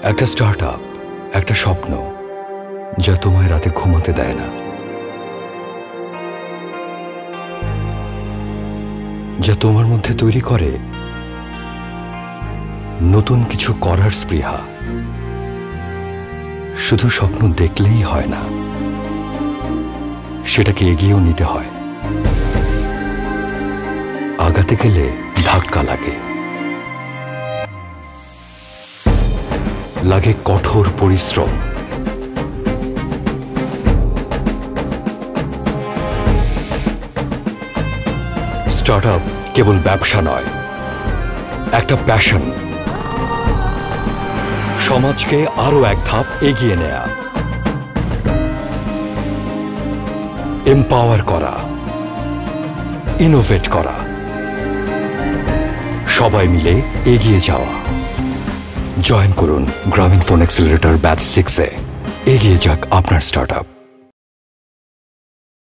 একটা স্টার্টআপ, একটা স্বপ্ন যা তোমায় রাতে ঘুমাতে দেয় না, যা তোমার মধ্যে তৈরি করে নতুন কিছু করার স্পৃহা। শুধু স্বপ্ন দেখলেই হয় না, সেটাকে এগিয়েও নিতে হয়। আগাতে গেলে ধাক্কা লাগে, লাগে কঠোর পরিশ্রম। স্টার্টআপ কেবল ব্যবসা নয়, একটা প্যাশন। সমাজকে আরো এক ধাপ এগিয়ে নেয়া, এম্পাওয়ার করা, ইনোভেট করা, সবাই মিলে এগিয়ে যাওয়া। জয়েন করুন গ্রামীণ ফোন অ্যাক্সিলারেটর ব্যাচ 6-এ। এগিয়ে যাক আপনার স্টার্টআপ।